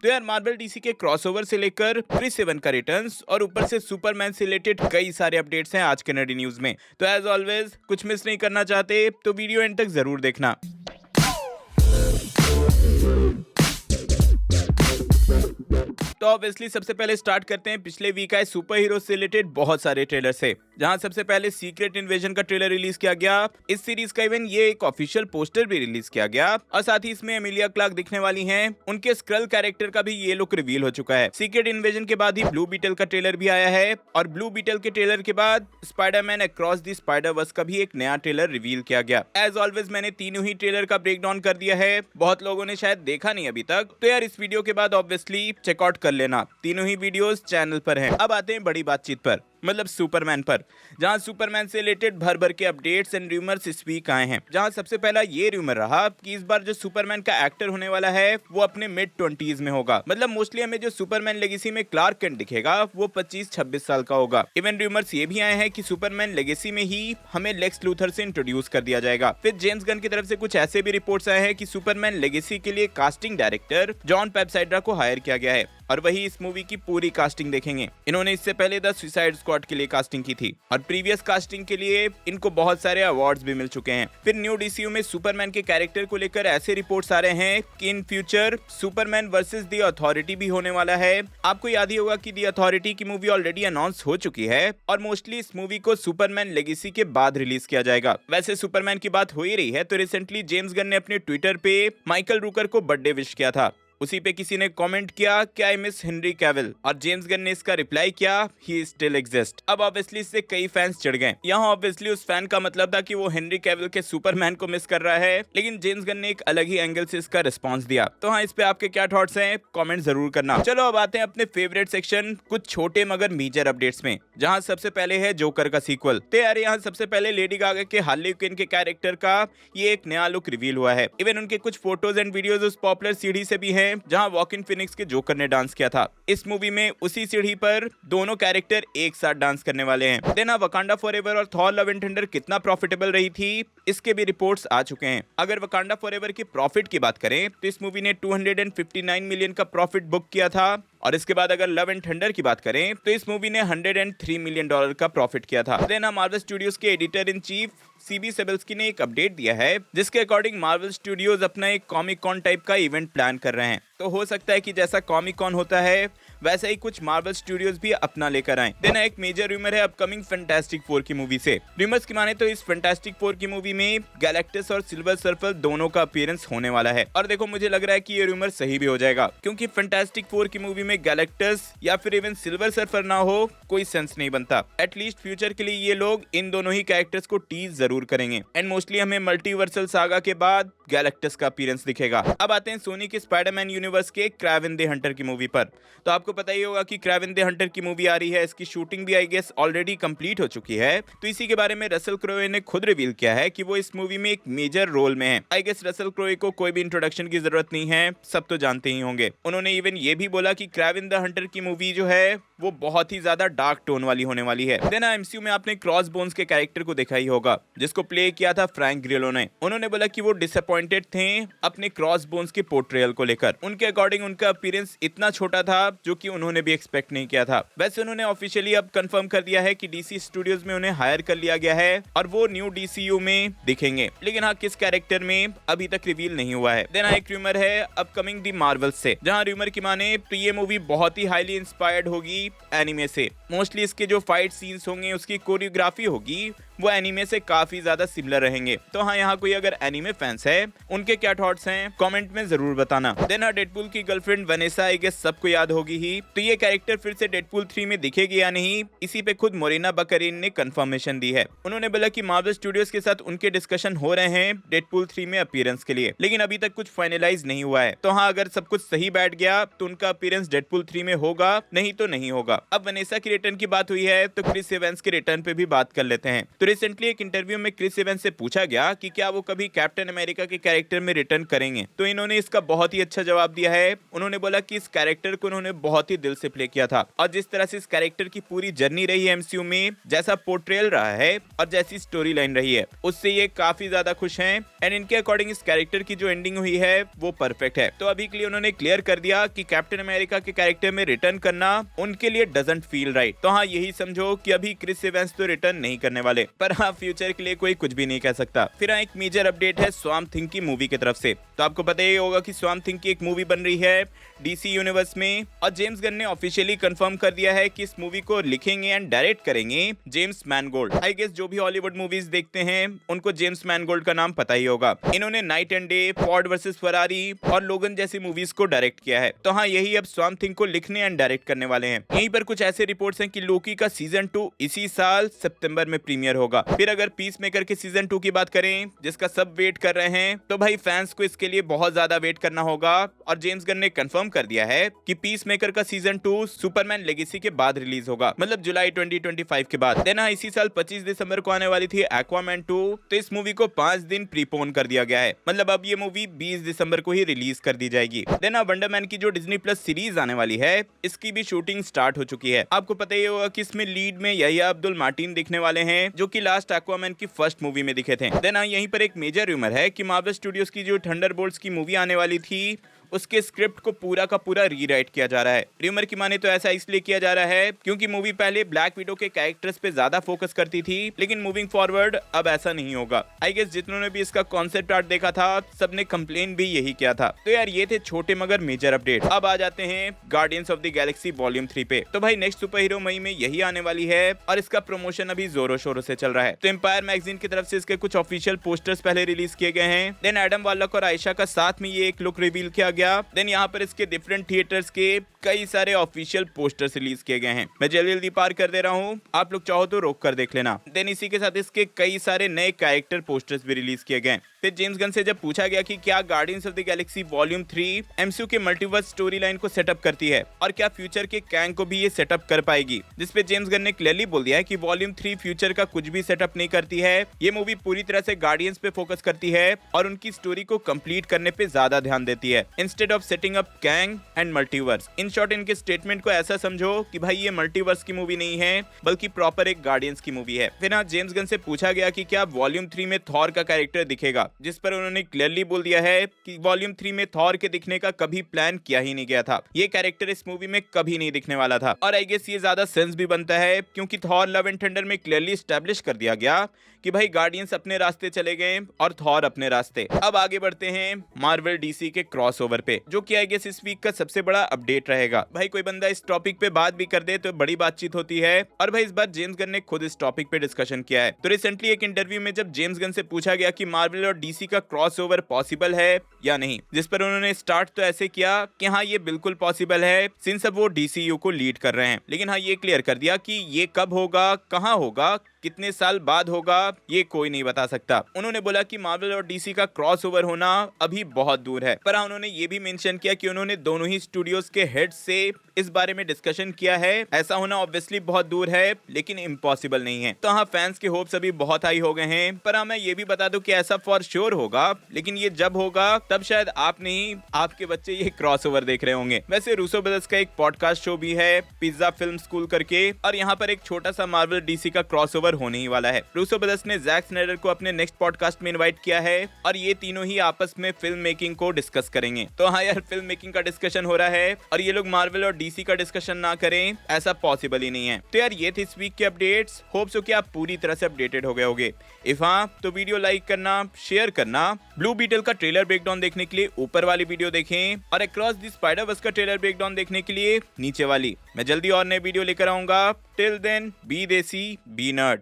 तो यार Marvel DC के क्रॉसओवर से लेकर क्रिस एवन का रिटर्न्स और ऊपर से सुपरमैन से रिलेटेड कई सारे अपडेट्स हैं आज के नडी न्यूज में। तो एज ऑलवेज कुछ मिस नहीं करना चाहते तो वीडियो एंड तक जरूर देखना। तो ऑब्वियसली सबसे पहले स्टार्ट करते हैं पिछले वीक आए सुपर हीरो से रिलेटेड बहुत सारे ट्रेलर से, जहां सबसे पहले सीक्रेट इन्वेजन का ट्रेलर रिलीज किया गया। इस सीरीज का इवन ये एक ऑफिशियल पोस्टर भी रिलीज किया गया और साथ ही इसमें एमिलिया क्लार्क दिखने वाली हैं। उनके स्क्रल कैरेक्टर का भी ये लुक रिवील हो चुका है। सीक्रेट इन्वेजन के बाद ही ब्लू बीटल का ट्रेलर भी आया है और ब्लू बीटल के ट्रेलर के बाद स्पाइडरमैन अक्रॉस द स्पाइडरवर्स का भी एक नया ट्रेलर रिवील किया गया। एज ऑलवेज मैंने तीनों ही ट्रेलर का ब्रेकडाउन कर दिया है, बहुत लोगों ने शायद देखा नहीं अभी तक, तो यार इस वीडियो के बाद ऑब्वियसली चेकआउट कर लेना। तीनों ही वीडियोस चैनल पर हैं। अब आते हैं बड़ी बातचीत पर, मतलब सुपरमैन पर, जहां सुपरमैन से रिलेटेड भर भर के अपडेट्स एंड रूमर्स इस वीक आए हैं। जहां सबसे पहला ये रूमर रहा कि इस बार जो सुपरमैन का एक्टर होने वाला है वो अपने मिड 20s में होगा। मतलब मोस्टली हमें जो सुपरमैन लेगेसी में क्लार्क केंट दिखेगा वो 25-26 साल का होगा। इवन रूमर्स ये भी आए हैं कि सुपरमैन लेगेसी में ही हमें लेक्स लूथर से इंट्रोड्यूस कर दिया जाएगा। फिर जेम्स गन की तरफ से कुछ ऐसे भी रिपोर्ट्स आए हैं कि सुपरमैन लेगेसी के लिए कास्टिंग डायरेक्टर जॉन पेप्साइड्रा को हायर किया गया है और वही इस मूवी की पूरी कास्टिंग देखेंगे। इन्होंने इससे पहले द सुसाइड स्क्वाड के लिए कास्टिंग की थी और प्रीवियस कास्टिंग के लिए इनको बहुत सारे अवार्ड्स भी मिल चुके हैं। फिर न्यू डीसीयू में सुपरमैन के कैरेक्टर को लेकर ऐसे रिपोर्ट्स आ रहे हैं कि in future Superman versus the authority भी होने वाला है। आपको याद ही होगा कि द अथॉरिटी की मूवी ऑलरेडी अनाउंस हो चुकी है और मोस्टली इस मूवी को सुपरमैन लेगेसी के बाद रिलीज किया जाएगा। वैसे सुपरमैन की बात हो ही रही है तो रिसेंटली जेम्स गन ने अपने ट्विटर पे माइकल रूकर को बर्थडे विश किया था। उसी पे किसी ने कमेंट किया कि आई मिस हेनरी कैविल और जेम्स गन ने इसका रिप्लाई किया ही स्टिल एग्जिस्ट। अब ऑब्वियसली इससे कई फैंस चिढ़ गए। यहाँ ऑब्वियसली उस फैन का मतलब था कि वो हेनरी कैविल के सुपरमैन को मिस कर रहा है, लेकिन जेम्स गन ने एक अलग ही एंगल से इसका रिस्पांस दिया। तो हाँ, इस पे आपके क्या थॉट्स हैं कमेंट जरूर करना। चलो अब आते हैं अपने फेवरेट सेक्शन, कुछ छोटे मगर मेजर अपडेट्स में, जहाँ सबसे पहले है जोकर का सीक्वल। तो यार यहाँ सबसे पहले लेडी गागा के हार्ली क्विन के कैरेक्टर का ये एक नया लुक रिवील हुआ है। इवन उनके कुछ फोटोज एंड वीडियोज उस पॉपुलर सीढ़ी से भी है जहां वॉकिन फिनिक्स के जोकर ने डांस किया था। इस मूवी में उसी सीढ़ी पर दोनों कैरेक्टर एक साथ डांस करने वाले हैं। देन वकांडा फॉरएवर और थॉर लव एंड थंडर कितना प्रॉफिटेबल रही थी इसके भी रिपोर्ट्स आ चुके हैं। अगर वकांडा फॉरएवर की प्रॉफिट की बात करें तो इस मूवी ने 259 मिलियन का प्रॉफिट बुक किया था और इसके बाद अगर लव एंड थंडर की बात करें तो इस मूवी ने $103 मिलियन का प्रॉफिट किया था। देन मार्वल स्टूडियोज के एडिटर इन चीफ सीबी सेबल्स्की ने एक अपडेट दिया है जिसके अकॉर्डिंग मार्वल स्टूडियोज अपना एक कॉमिक कॉन टाइप का इवेंट प्लान कर रहे हैं। तो हो सकता है कि जैसा कॉमिक कॉन होता है वैसा ही कुछ मार्वल स्टूडियोज भी अपना लेकर आए। देन एक मेजर रूमर है अपकमिंग फैंटास्टिक फोर की मूवी से। रूमर्स की माने तो इस फैंटास्टिक फोर की मूवी में गैलेक्टस और सिल्वर सर्फर दोनों का अपीयरेंस होने वाला है। और देखो मुझे लग रहा है कि ये रूमर सही भी हो जाएगा, क्योंकि फैंटास्टिक फोर की मूवी में गैलेक्टस या फिर इवन सिल्वर सर्फर ना हो कोई सेंस नहीं बनता। एटलीस्ट फ्यूचर के लिए ये लोग इन दोनों ही कैरेक्टर्स को टीज जरूर करेंगे एंड मोस्टली हमें मल्टीवर्सल सागा के बाद गैलेक्टस का अपीयरेंस दिखेगा। अब आते हैं सोनी के स्पाइडरमैन यूनिवर्स के क्रावेन द हंटर की मूवी पर। तो आपको पता ही होगा कि क्रावेन द हंटर की मूवी आ रही है, इसकी शूटिंग भी आई गेस ऑलरेडी कंप्लीट हो चुकी है। तो इसी के बारे में रसल क्रोए ने खुद रिवील किया है कि वो इस मूवी में एक मेजर रोल में है। आई गेस रसल क्रोए को कोई भी इंट्रोडक्शन की जरूरत नहीं है, सब तो जानते ही होंगे। उन्होंने इवन ये भी बोला कि क्रावेन द हंटर की मूवी जो है वो बहुत ही ज्यादा डार्क टोन वाली होने वाली है। देन एमसीयू में आपने क्रॉस बोन्स के कैरेक्टर को देखा ही होगा जिसको प्ले किया था फ्रैंक ग्रिलो ने। उन्होंने बोला कि वो डिसअपॉइंटेड थे अपने क्रॉस बोन्स के पोर्ट्रेयल को लेकर। उनके अकॉर्डिंग उनका अपीयरेंस इतना छोटा था जो कि उन्होंने भी एक्सपेक्ट नहीं किया था। वैसे उन्होंने ऑफिशियली अब कंफर्म कर दिया है कि डीसी स्टूडियोज में उन्हें हायर कर लिया गया है और वो न्यू डीसीयू में दिखेंगे, लेकिन हाँ किस कैरेक्टर में अभी तक रिवील नहीं हुआ है। देन एक रूमर है अपकमिंग दी मार्वल्स से, जहां रूमर की माने तो ये मूवी बहुत ही हाईली इंस्पायर्ड होगी एनिमे से। मोस्टली इसके जो फाइट सीन्स होंगे उसकी कोरियोग्राफी होगी वो एनिमे से काफी ज्यादा सिमिलर रहेंगे। तो हाँ, यहाँ कोई अगर एनिमे फैंस है उनके क्या थॉट्स हैं कमेंट में जरूर बताना। देन डेडपूल की गर्लफ्रेंड वनेसा आई गेस सबको याद होगी ही, तो ये कैरेक्टर फिर से डेडपूल 3 में दिखेगी या नहीं इसी पे खुद मोरेना बकरीन ने कंफर्मेशन दी है। उन्होंने बोला कि मार्वल स्टूडियोज के साथ उनके डिस्कशन हो रहे हैं डेडपूल 3 में अपीयरेंस के लिए, लेकिन अभी तक कुछ फाइनलाइज नहीं हुआ है। तो हाँ, अगर सब कुछ सही बैठ गया तो उनका अपीयरेंस डेडपूल 3 में होगा, नहीं तो नहीं होगा। अब वनेसा की रिटर्न की बात हुई है तो क्रिस एवंस के रिटर्न पे भी बात कर लेते हैं। तो रिसेंटली एक इंटरव्यू में क्रिस इवेंस से पूछा गया कि क्या वो कभी कैप्टन अमेरिका के कैरेक्टर में रिटर्न करेंगे, तो इन्होंने इसका बहुत ही अच्छा जवाब दिया है। उन्होंने बोला कि इस कैरेक्टर को उन्होंने बहुत ही दिल से प्ले किया था और जिस तरह से इस कैरेक्टर की पूरी जर्नी रही है एमसीयू में, जैसा पोर्ट्रेयल रहा है और जैसी स्टोरी लाइन रही है, उससे ये काफी ज्यादा खुश हैं एंड इनके अकॉर्डिंग इस कैरेक्टर की जो एंडिंग हुई है वो परफेक्ट है। तो अभी के लिए उन्होंने क्लियर कर दिया कि कैप्टन अमेरिका के कैरेक्टर में रिटर्न करना उनके लिए डजंट फील राइट। तो हाँ, यही समझो कि अभी क्रिस इवेंस तो रिटर्न नहीं करने वाले, पर हाँ फ्यूचर के लिए कोई कुछ भी नहीं कह सकता। फिर हाँ, एक मेजर अपडेट है स्वाम्प थिंग की मूवी की तरफ से। तो आपको पता ही होगा कि स्वाम्प थिंग की एक मूवी बन रही है डीसी यूनिवर्स में और जेम्स गन ने ऑफिशियली कंफर्म कर दिया है कि इस मूवी को लिखेंगे एंड डायरेक्ट करेंगे जेम्स मैनगोल्ड। आई गेस जो भी हॉलीवुड मूवीज देखते हैं उनको जेम्स मैनगोल्ड का नाम पता ही होगा। इन्होंने night and day, Ford versus Ferrari और लोगन जैसी मूवीज को डायरेक्ट किया है। तो हाँ, यही अब स्वाम्प थिंग को लिखने एंड डायरेक्ट करने वाले हैं। यहीं पर कुछ ऐसे रिपोर्ट्स हैं कि लोकी का सीजन 2 इसी साल सितंबर में प्रीमियर होगा। फिर अगर पीस मेकर के सीजन 2 की बात करें, जिसका सब वेट कर रहे हैं, तो भाई फैंस को इसके लिए बहुत ज्यादा वेट करना होगा और जेम्स गन ने कंफर्म कर दिया है कि पीस मेकर का सीजन 2 सुपरमैन लेगेसी के बाद रिलीज होगा, मतलब जुलाई 2025 के बाद। देन इसी साल 25 दिसंबर को आने वाली थी एक्वामैन 2, तो इस मूवी को 5 दिन प्रीपोन कर दिया गया है, मतलब अब ये मूवी 20 दिसंबर को ही रिलीज कर दी जाएगी। देन वंडरमैन की जो डिज्नी प्लस सीरीज आने वाली है, इसकी भी शूटिंग स्टार्ट हो चुकी है। आपको पता ही होगा कि इसमें लीड में यहिया अब्दुल मार्टिन दिखने वाले हैं, जो कि लास्ट एक्वामैन की फर्स्ट मूवी में दिखे थे। देन यहीं पर एक मेजर रूमर है कि मार्वल स्टूडियोज की जो थंडरबोल्ट्स की मूवी आने वाली थी, उसके स्क्रिप्ट को पूरा का पूरा रीराइट किया जा रहा है। रूमर की माने तो ऐसा इसलिए किया जा रहा है क्योंकि मूवी पहले ब्लैक विडो के कैरेक्टर्स पे ज्यादा फोकस करती थी, लेकिन मूविंग फॉरवर्ड अब ऐसा नहीं होगा। आई गेस जितनों ने भी इसका कॉन्सेप्ट आर्ट देखा था, सबने कंप्लेन भी यही किया था। तो यार ये थे छोटे मगर मेजर अपडेट। अब आ जाते हैं guardians of the Galaxy volume 3 पे। तो भाई नेक्स्ट सुपर हीरो मई में यही आने वाली है और इसका प्रमोशन अभी जोरों शोरों से चल रहा है। तो एम्पायर मैगजीन की तरफ से इसके कुछ ऑफिशियल पोस्टर्स पहले रिलीज किए गए हैं। देन एडम वार्लॉक और आयशा का साथ में ये एक लुक रिवील किया गया। देन यहाँ पर इसके डिफरेंट थिएटर्स के कई सारे ऑफिशियल पोस्टर्स रिलीज किए गए हैं। मैं जल्दी जल्दी पार कर दे रहा हूँ, आप लोग चाहो तो रोक कर देख लेना। देन इसी के साथ इसके कई सारे नए कैरेक्टर पोस्टर्स भी रिलीज किए गए। फिर जेम्स गन से जब पूछा गया कि क्या guardians of the Galaxy volume 3 MCU के मल्टीवर्स स्टोरी लाइन को सेटअप करती है और क्या फ्यूचर के कैंग को भी ये सेटअप कर पाएगी, जिसपे जेम्स गन ने क्लियरली बोल दिया है कि वॉल्यूम 3 फ्यूचर का कुछ भी सेटअप नहीं करती है। ये मूवी पूरी तरह से गार्डियंस पे फोकस करती है और उनकी स्टोरी को कंप्लीट करने पे ज्यादा ध्यान देती है, instead of setting up Kang and multiverse. In short इनके स्टेटमेंट को ऐसा समझो कि भाई ये मल्टीवर्स की मूवी नहीं है, बल्कि प्रॉपर एक गार्डियंस की मूवी है। फिर जेम्स गन से पूछा गया कि क्या वॉल्यूम 3 में थॉर का कैरेक्टर दिखेगा, जिस पर उन्होंने क्लियरली बोल दिया है कि वॉल्यूम 3 में थॉर के दिखने का कभी प्लान किया ही नहीं गया था। ये कैरेक्टर इस मूवी में कभी नहीं दिखने वाला था और आई गेस ये ज्यादा सेंस भी बनता है क्योंकि थॉर लव एंड थंडर में क्लियरली स्टैब्लिश कर दिया गया कि भाई गार्डियंस अपने रास्ते चले गए और थॉर अपने रास्ते। अब आगे बढ़ते हैं मार्वल डीसी के क्रॉसओवर पे, जो कि आई गेस इस वीक का सबसे बड़ा अपडेट रहेगा। भाई कोई बंदा इस टॉपिक पे बात भी कर दे तो बड़ी बातचीत होती है और भाई इस बार जेम्स गन ने खुद इस टॉपिक पे डिस्कशन किया है। तो रिसेंटली एक इंटरव्यू में जब जेम्स गन से पूछा गया कि मार्वल और डीसी का क्रॉसओवर पॉसिबल है या नहीं, जिस पर उन्होंने स्टार्ट तो ऐसे किया कि हाँ ये बिल्कुल पॉसिबल है सिंस अब वो डीसीयू को लीड कर रहे हैं, लेकिन हाँ ये क्लियर कर दिया कि ये कब होगा, कहाँ होगा, कितने साल बाद होगा, ये कोई नहीं बता सकता। उन्होंने बोला कि मार्वल और डीसी का क्रॉसओवर होना अभी बहुत दूर है, पर उन्होंने ये भी मेंशन किया कि उन्होंने दोनों ही स्टूडियोज के हेड से इस बारे में डिस्कशन किया है। ऐसा होना ऑब्वियसली बहुत दूर है, लेकिन इम्पॉसिबल नहीं है। तो हाँ, फैंस के होप्स अभी बहुत हाई हो गए हैं, पर हाँ मैं ये भी बता दूं कि ऐसा फॉर श्योर होगा, लेकिन ये जब होगा तब शायद आप नहीं, आपके बच्चे ये क्रॉसओवर देख रहे होंगे। वैसे रूसो ब्रदर्स का एक पॉडकास्ट शो भी है, पिज्जा फिल्म स्कूल करके, और यहाँ पर एक छोटा सा मार्वल डीसी का क्रॉसओवर होने ही वाला है। रूसो ब्रदर्स ने जैक स्नाइडर को अपने नेक्स्ट पॉडकास्ट में इनवाइट किया है और ये तीनों ही आपस में फिल्म मेकिंग को डिस्कस करेंगे। तो हाँ यार, फिल्म मेकिंग का डिस्कशन हो रहा है और ये लोग मार्वल और डीसी का डिस्कशन ना करें, ऐसा पॉसिबल ही नहीं है। तो यार ये थे इस वीक के अपडेट्स। होप सो कि आप पूरी तरह से अपडेटेड हो गए होंगे। इफ हाँ, तो वीडियो लाइक करना, शेयर करना। ब्लू बीटल का ट्रेलर ब्रेकडाउन देखने के लिए ऊपर वाली वीडियो देखें और अक्रॉस द स्पाइडरवर्स का ट्रेलर ब्रेकडाउन देखने के लिए नीचे वाली। मैं जल्दी और नए वीडियो लेकर आऊंगा। टिल देन, बी देसी, बी नर्ड।